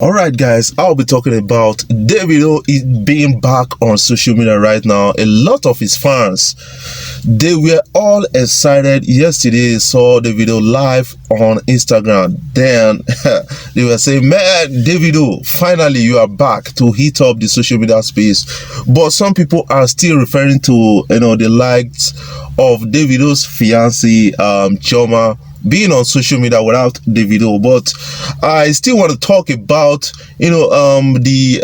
All right, guys, I'll be talking about Davido is being back on social media right now. A lot of his fans, they were all excited yesterday. Saw the video live on Instagram. Then they were saying, "Man, Davido, finally you are back to heat up the social media space." But some people are still referring to the likes of Davido's fiancée, Chioma, being on social media without Davido. But I still want to talk about the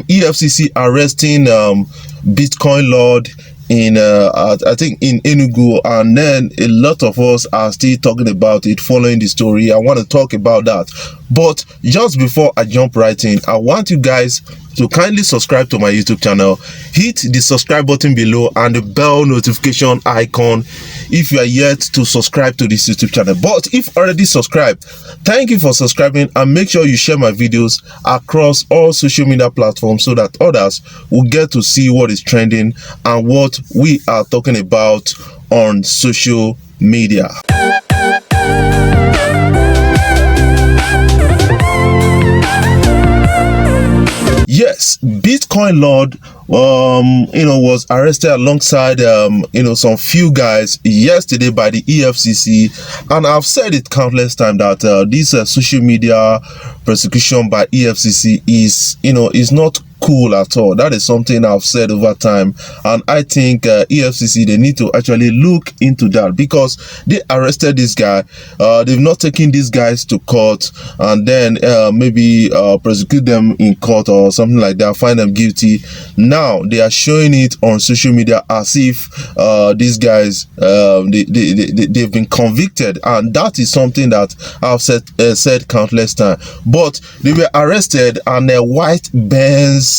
EFCC arresting Bitcoin Lord in I think in Enugu, and then a lot of us are still talking about it, following the story. I want to talk about that, but just before I jump right in, I want you guys to kindly subscribe to my YouTube channel, hit the subscribe button below and the bell notification icon if you are yet to subscribe to this YouTube channel. But if already subscribed, thank you for subscribing, and make sure you share my videos across all social media platforms so that others will get to see what is trending and what we are talking about on social media. Yes, Bitcoin Lord was arrested alongside some few guys yesterday by the EFCC, and I've said it countless times that this social media persecution by EFCC is not cool at all. That is something I've said over time, and I think EFCC, they need to actually look into that, because they arrested this guy. They've not taken these guys to court and then maybe prosecute them in court or something like that, find them guilty. Now they are showing it on social media as if these guys they've been convicted, and that is something that I've said countless times. But they were arrested, and their white Benz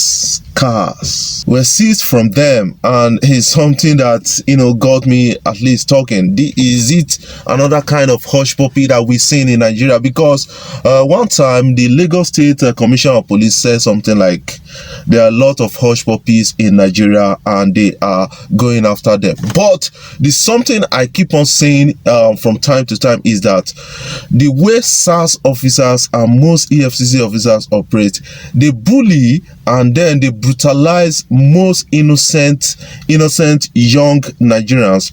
cars were seized from them, and it's something that got me at least talking. Is it another kind of Hushpuppi that we've seen in Nigeria? Because one time the Lagos State Commissioner of Police said something like there are a lot of Hushpuppis in Nigeria and they are going after them. But there's something I keep on saying from time to time, is that the way SARS officers and most EFCC officers operate, they bully and then they brutalize most innocent young Nigerians,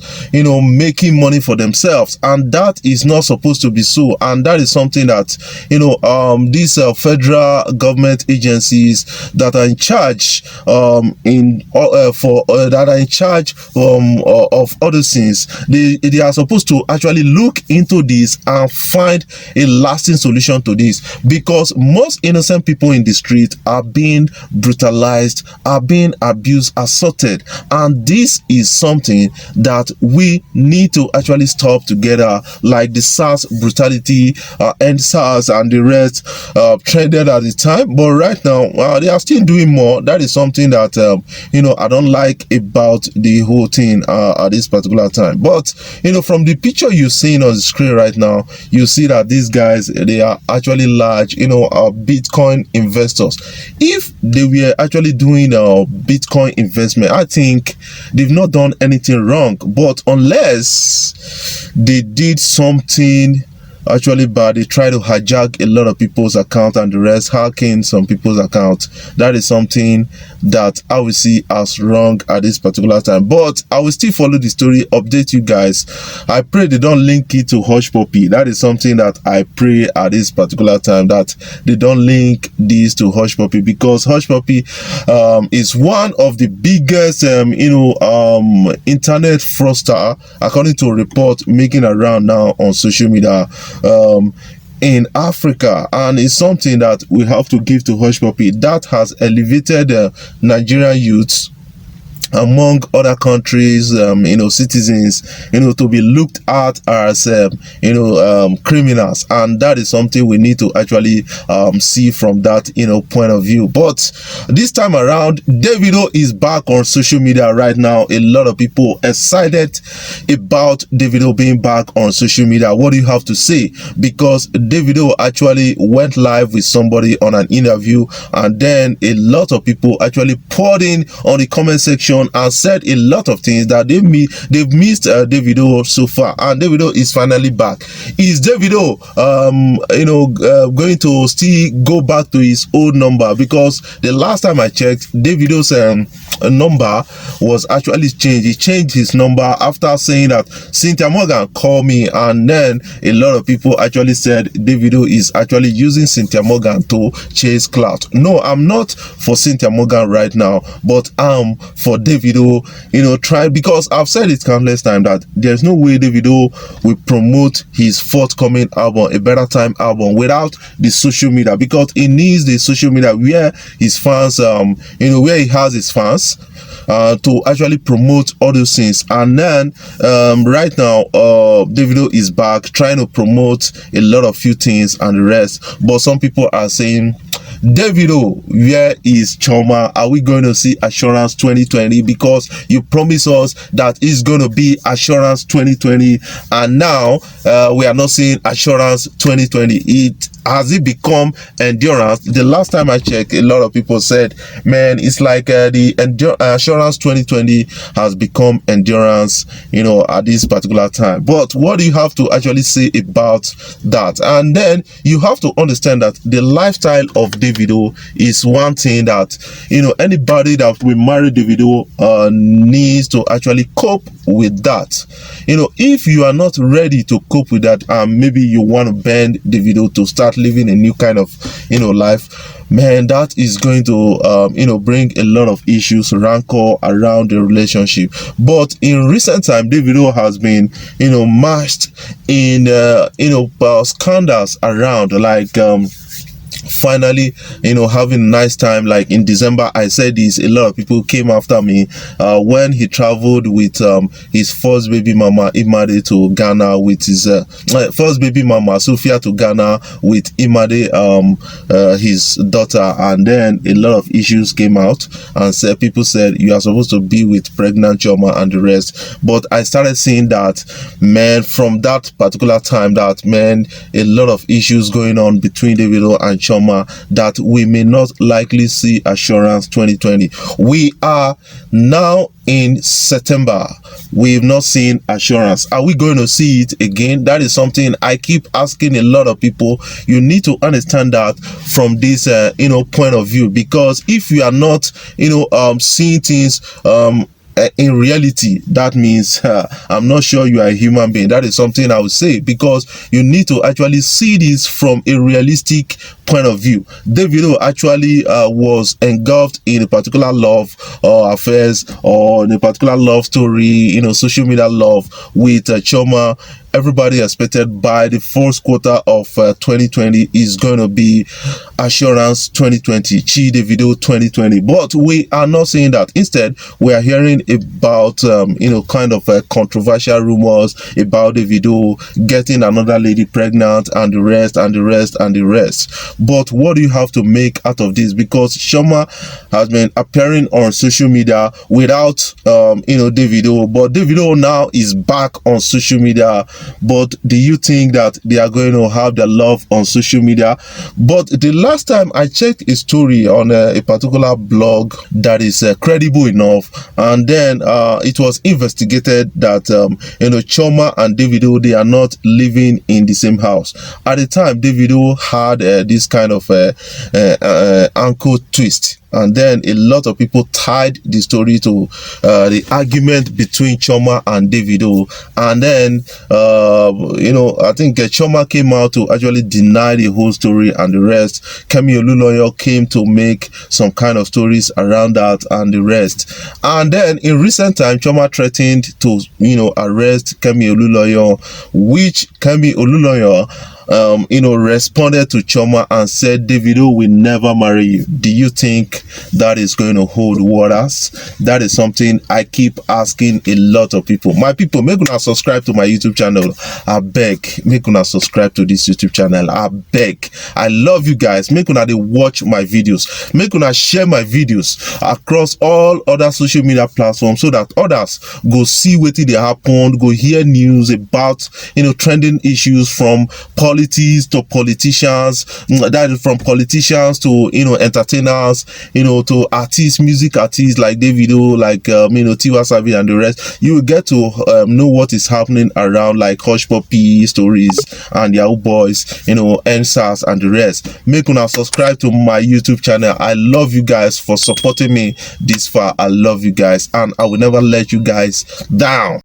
making money for themselves, and that is not supposed to be so. And that is something that these federal government agencies that are in charge that are in charge of other things, they are supposed to actually look into this and find a lasting solution to this, because most innocent people in the street are being brutalized, are being abused, assaulted, and this is something that we need to actually stop together. Like the SARS brutality, and SARS and the rest trended at the time, but right now they are still doing more. That is something that I don't like about the whole thing at this particular time. But from the picture you're seeing on the screen right now, you see that these guys, they are actually large Bitcoin investors. If they were actually doing Bitcoin investment, I think they've not done anything wrong. But unless they did something actually bad, they try to hijack a lot of people's account and the rest, hacking some people's account, that is something that I will see as wrong at this particular time. But I will still follow the story, update you guys. I pray they don't link it to Hushpuppi. That is something that I pray at this particular time, that they don't link this to Hushpuppi, because Hushpuppi is one of the biggest internet fraudster, according to a report making around now on social media in Africa, and it's something that we have to give to Hushpuppi, that has elevated Nigerian youths among other countries, citizens, to be looked at as, criminals. And that is something we need to actually see from that, point of view. But this time around, Davido is back on social media right now. A lot of people excited about Davido being back on social media. What do you have to say? Because Davido actually went live with somebody on an interview, and then a lot of people actually poured in on the comment section on and said a lot of things that they've missed Davido so far, and Davido is finally back. Is Davido going to still go back to his old number? Because the last time I checked, Davido's number was actually changed. He changed his number after saying that Cynthia Morgan called me, and then a lot of people actually said Davido is actually using Cynthia Morgan to chase clout. No, I'm not for Cynthia Morgan right now, but I'm for Davido, try, because I've said it countless times that there's no way Davido will promote his forthcoming album, A Better Time album, without the social media, because he needs the social media where his fans, where he has his fans, to actually promote all those things. And then right now Davido is back trying to promote a lot of few things and the rest, but some people are saying, Davido, where is Chioma? Are we going to see Assurance 2020? Because you promised us that it's going to be Assurance 2020, and now we are not seeing Assurance 2020. Has it become Endurance? The last time I checked, a lot of people said, man, it's like the Assurance 2020 has become Endurance, at this particular time. But what do you have to actually say about that? And then you have to understand that the lifestyle of Davido is one thing that, anybody that will marry Davido needs to actually cope with that. If you are not ready to cope with that, maybe you want to bend Davido to start living a new kind of life, man, that is going to bring a lot of issues, rancor around the relationship. But in recent time, Davido has been mashed in scandals around, like finally having a nice time. Like in December, I said this, a lot of people came after me when he traveled with his first baby mama Imade to Ghana, with his first baby mama Sophia to Ghana with Imade, his daughter, and then a lot of issues came out and people said you are supposed to be with pregnant Chioma and the rest. But I started seeing that, man, from that particular time, that, man, a lot of issues going on between Davido and Chioma, that we may not likely see Assurance 2020. We are now in September. We've not seen Assurance. Are we going to see it again? That is something I keep asking a lot of people. You need to understand that from this point of view, because if you are not seeing things in reality, that means I'm not sure you are a human being. That is something I would say, because you need to actually see this from a realistic point of view. Davido actually was engulfed in a particular love affairs, or in a particular love story, social media love with Chioma. Everybody expected by the first quarter of 2020 is going to be Assurance 2020, Chi Davido 2020. But we are not saying that. Instead, we are hearing about kind of controversial rumors about Davido getting another lady pregnant, and the rest and the rest and the rest. But what do you have to make out of this? Because Chioma has been appearing on social media without Davido, but Davido now is back on social media. But do you think that they are going to have their love on social media? But the last time I checked a story on a particular blog that is credible enough, and then it was investigated that Chioma and Davido, they are not living in the same house. At the time, Davido had this kind of ankle twist, and then a lot of people tied the story to the argument between Chioma and Davido. And then I think Chioma came out to actually deny the whole story and the rest. Kemi Oluloyo came to make some kind of stories around that and the rest. And then in recent time, Chioma threatened to arrest Kemi Oluloyo, which Kemi Oluloyo responded to Chioma and said Davido will never marry you. Do you think that is going to hold waters? That is something I keep asking a lot of people. My people, make una subscribe to my YouTube channel. I beg, make una subscribe to this YouTube channel. I beg. I love you guys. Make una dey watch my videos. Make una share my videos across all other social media platforms, so that others go see wetin dey happen, go hear news about trending issues from politics, politics to politicians, that is from politicians to, you know, entertainers, you know, to artists, music artists like Davido, like you know, Tiwa Savage and the rest. You will get to know what is happening around, like Hushpuppi stories and Yahoo Boys, you know, NSAS and the rest. Make una subscribe to my YouTube channel. I love you guys for supporting me this far. I love you guys, and I will never let you guys down.